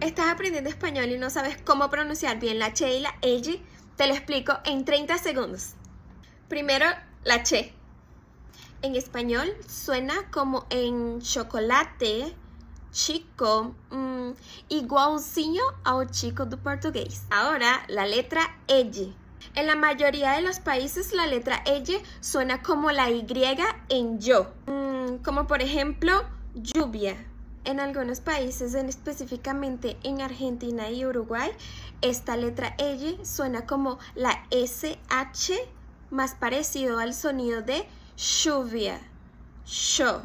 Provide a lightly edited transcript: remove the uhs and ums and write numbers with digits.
¿Estás aprendiendo español y no sabes cómo pronunciar bien la che y la elle? Te lo explico en 30 segundos. Primero, la che. En español suena como en chocolate, chico, igualzinho ao chico do português. Ahora, la letra elle. En la mayoría de los países la letra elle suena como la Y en yo, como por ejemplo lluvia. En algunos países, específicamente en Argentina y Uruguay, esta letra elle suena como la SH, más parecido al sonido de lluvia, yo.